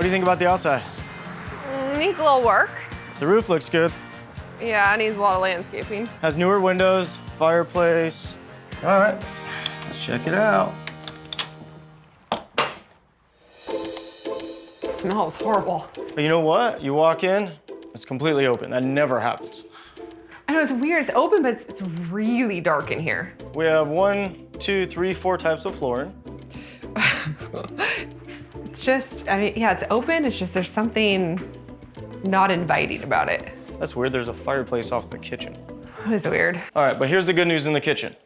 do you think about the outside? Needs a little work. The roof looks good. Yeah, it needs a lot of landscaping. Has newer windows, fireplace. All right, let's check it out. It smells horrible. But you know what? You walk in, it's completely open. That never happens. I know, it's weird. It's open, but it's really dark in here. We have 1, 2, 3, 4 types of flooring. It's just, I mean, yeah, it's open. It's just there's something not inviting about it. That's weird. There's a fireplace off the kitchen. That is weird. All right, but here's the good news in the kitchen.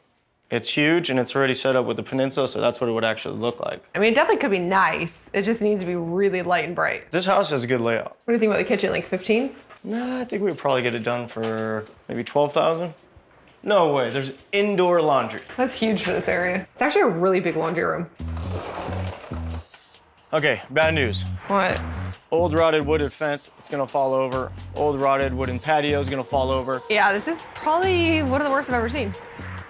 It's huge and it's already set up with the peninsula, so that's what it would actually look like. I mean, it definitely could be nice. It just needs to be really light and bright. This house has a good layout. What do you think about the kitchen? Like 15? Nah, I think we would probably get it done for maybe 12,000. No way, there's indoor laundry. That's huge for this area. It's actually a really big laundry room. Okay, bad news. What? Old rotted wooden fence, it's gonna fall over. Old rotted wooden patio is gonna fall over. Yeah, this is probably one of the worst I've ever seen.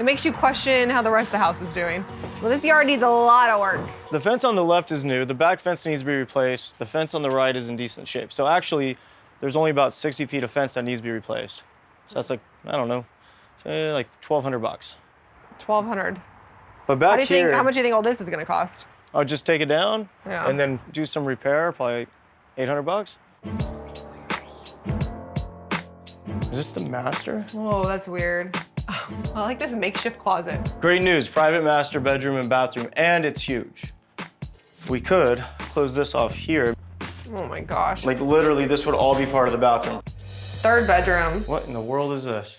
It makes you question how the rest of the house is doing. Well, this yard needs a lot of work. The fence on the left is new. The back fence needs to be replaced. The fence on the right is in decent shape. So actually, there's only about 60 feet of fence that needs to be replaced. So that's like, I don't know, say like 1,200 bucks. 1,200. But back here, How much do you think all this is gonna cost? I'll just take it down Yeah. and then do some repair, probably 800 bucks. Is this the master? Whoa, that's weird. I like this makeshift closet. Great news, private master bedroom and bathroom, and it's huge. If we could close this off here, Oh my gosh. like literally this would all be part of the bathroom. Third bedroom. What in the world is this?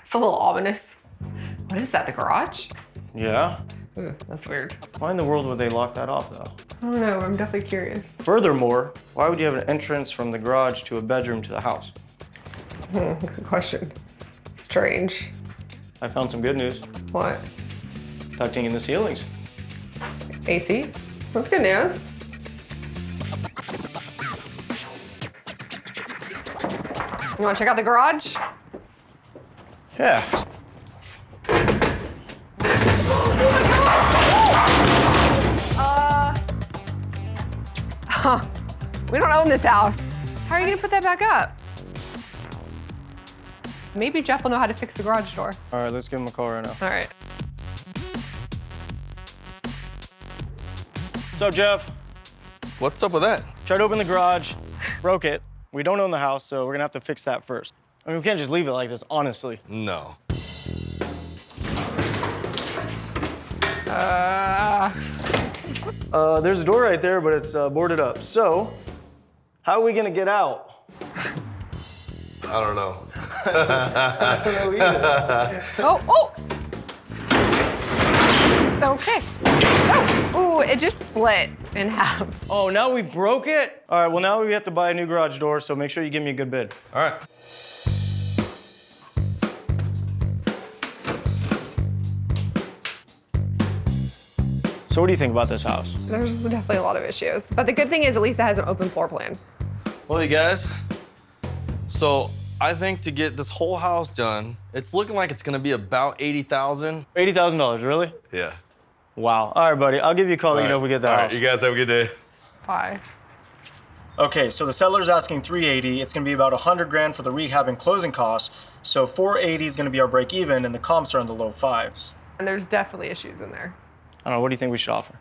It's a little ominous. What is that, the garage? Yeah? Ooh, that's weird. Why in the world would they lock that off though? I don't know, I'm definitely curious. Furthermore, why would you have an entrance from the garage to a bedroom to the house? Good question. Strange. I found some good news. What? Ducting in the ceilings. AC? That's good news. You wanna check out the garage? Yeah. We don't own this house. How are you gonna put that back up? Maybe Jeff will know how to fix the garage door. All right, let's give him a call right now. All right. So Jeff, What's up with that? tried to open the garage, broke it. We don't own the house, so we're gonna have to fix that first. I mean, we can't just leave it like this, honestly. No. There's a door right there, but it's boarded up. So, how are we gonna get out? I don't know. I don't know either. Oh. Okay. Oh, ooh, it just split in half. Oh, now we broke it? All right, well now we have to buy a new garage door, so make sure you give me a good bid. All right. So what do you think about this house? There's definitely a lot of issues. But the good thing is at least it has an open floor plan. Well, you guys, so I think to get this whole house done, it's looking like it's gonna be about 80,000. $80,000, really? Yeah. Wow. All right, buddy, I'll give you a call, let you know if we get that house. You guys have a good day. 5. Okay, so the seller's asking $380. It's gonna be about 100 grand for the rehab and closing costs. So $480 is gonna be our break even, and the comps are in the low 5s. And there's definitely issues in there. I don't know, what do you think we should offer?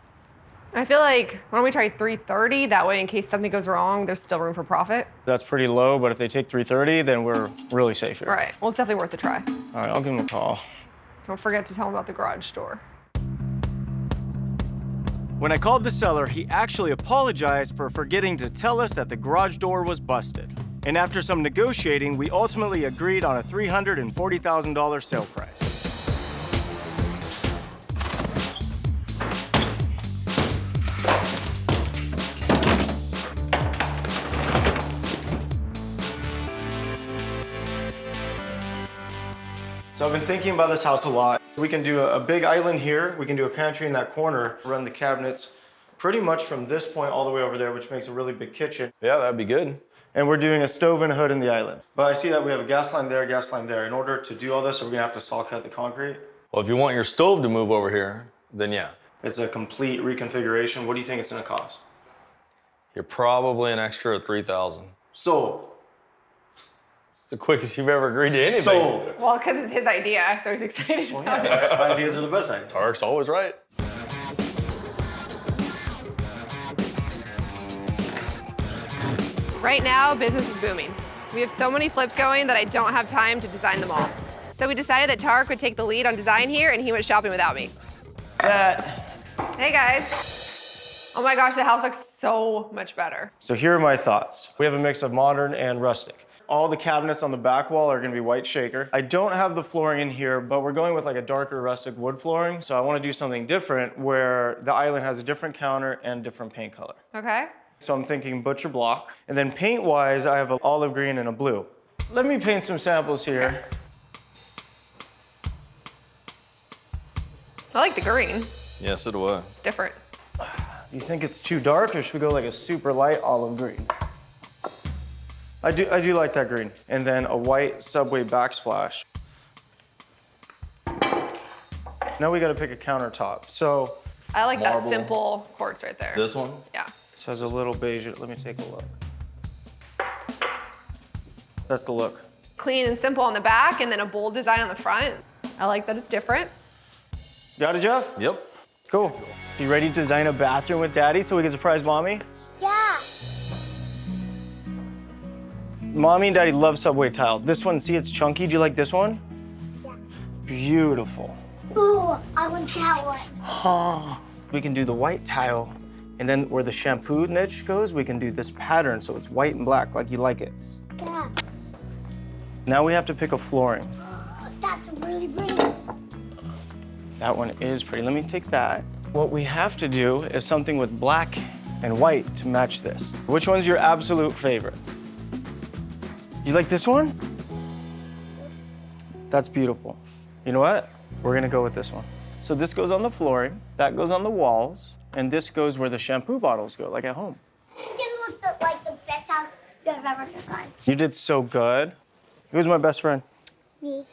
I feel like, why don't we try 330? That way, in case something goes wrong, there's still room for profit. That's pretty low, but if they take 330, then we're really safe here. All right, well, it's definitely worth a try. All right, I'll give him a call. Don't forget to tell him about the garage door. When I called the seller, he actually apologized for forgetting to tell us that the garage door was busted. And after some negotiating, we ultimately agreed on a $340,000 sale price. So I've been thinking about this house a lot. We can do a big island here. We can do a pantry in that corner, run the cabinets pretty much from this point all the way over there, which makes a really big kitchen. Yeah, that'd be good. And we're doing a stove and a hood in the island. But I see that we have a gas line there, gas line there. In order to do all this, we're gonna have to saw cut the concrete. Well, if you want your stove to move over here, then yeah. It's a complete reconfiguration. What do you think it's gonna cost? You're probably an extra 3,000. Sold. It's the quickest you've ever agreed to anything. Sold. Well, because it's his idea, so he's excited about it. My ideas are the best ideas. Tarek's always right. Right now, business is booming. We have so many flips going that I don't have time to design them all. So we decided that Tarek would take the lead on design here, and he went shopping without me. Hey guys. Oh my gosh, the house looks so much better. So here are my thoughts. We have a mix of modern and rustic. All the cabinets on the back wall are gonna be white shaker. I don't have the flooring in here, but we're going with like a darker rustic wood flooring. So I wanna do something different where the island has a different counter and different paint color. Okay. So I'm thinking butcher block. And then paint-wise, I have an olive green and a blue. Let me paint some samples here. I like the green. Yes, it was. It's different. Do you think it's too dark, or should we go like a super light olive green? I do like that green. And then a white Subway backsplash. Now we gotta pick a countertop. So, I like Marble. that simple quartz right there. This one? Yeah. this has a little beige, let me take a look. That's the look. Clean and simple on the back, and then a bold design on the front. I like that it's different. Got it, Jeff? Yep. Cool. You ready to design a bathroom with Daddy so we can surprise Mommy? Yeah. Mommy and Daddy love Subway tile. This one, see, it's chunky. Do you like this one? Yeah. Beautiful. Ooh, I want that one. We can do the white tile, and then where the shampoo niche goes, we can do this pattern so it's white and black, like you like it. Yeah. Now we have to pick a flooring. That's really pretty. That one is pretty. Let me take that. What we have to do is something with black and white to match this. Which one's your absolute favorite? You like this one? That's beautiful. You know what? We're gonna go with this one. So this goes on the flooring, that goes on the walls, and this goes where the shampoo bottles go, like at home. It looks like the best house you have ever designed. You did so good. Who's my best friend? Me.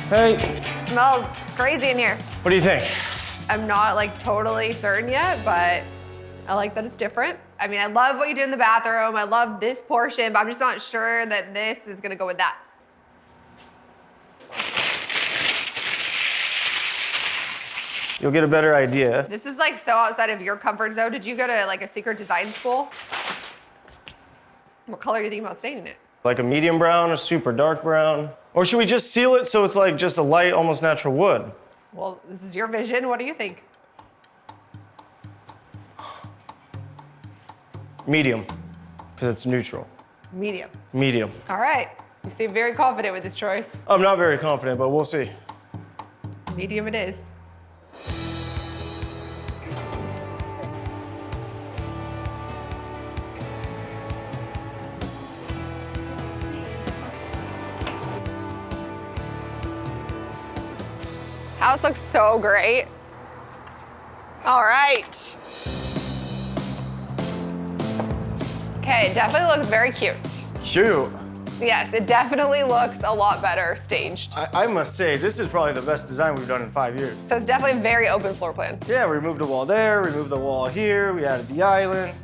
Hey, Smells crazy in here. what do you think? I'm not like totally certain yet, but I like that it's different. I mean, I love what you did in the bathroom. I love this portion, but I'm just not sure that this is gonna go with that. You'll get a better idea. This is like so outside of your comfort zone. Did you go to like a secret design school? What color are you thinking about staining it? Like a medium brown, a super dark brown. Or should we just seal it so it's like just a light, almost natural wood? Well, this is your vision. What do you think? Medium, because it's neutral. Medium. Medium. All right. You seem very confident with this choice. I'm not very confident, but we'll see. Medium it is. House looks so great. All right. Okay, it definitely looks very cute. Cute. Yes, it definitely looks a lot better staged. I must say, this is probably the best design we've done in 5 years. So it's definitely a very open floor plan. Yeah, we removed a wall there, removed the wall here, we added the island.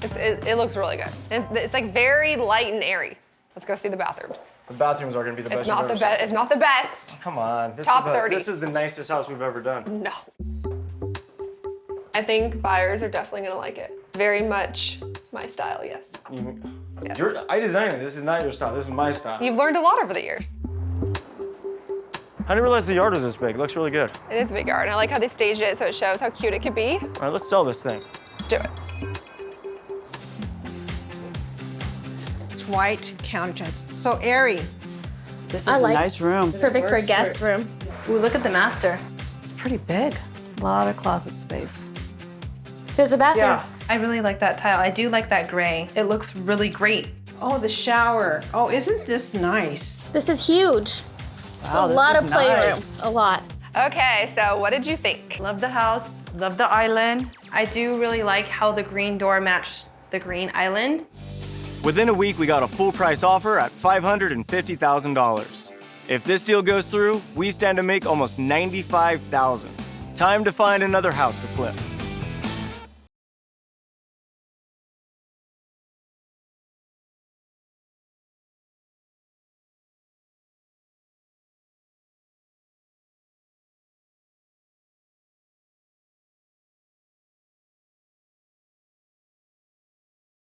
It looks really good. It's like very light and airy. Let's go see the bathrooms. The bathrooms are gonna be the best It's not you've the ever best. It's not the best. seen. Come on, Top 30. This is the nicest house we've ever done. No. I think buyers are definitely gonna like it. Very much my style, yes. Yes. I designed it, this is not your style, this is my style. You've learned a lot over the years. I didn't realize the yard was this big, it looks really good. It is a big yard, and I like how they staged it so it shows how cute it could be. All right, let's sell this thing. Let's do it. It's white countertops. So airy. This is I a like- nice room. Perfect for a guest room. Ooh, look at the master. It's pretty big. A lot of closet space. There's a bathroom. Yeah, I really like that tile. I do like that gray. It looks really great. Oh, the shower. Oh, isn't this nice? This is huge. Wow, a this lot is of playroom. nice. A lot. Okay, so what did you think? Love the house, love the island. I do really like how the green door matched the green island. Within a week, we got a full price offer at $550,000. If this deal goes through, we stand to make almost $95,000. Time to find another house to flip.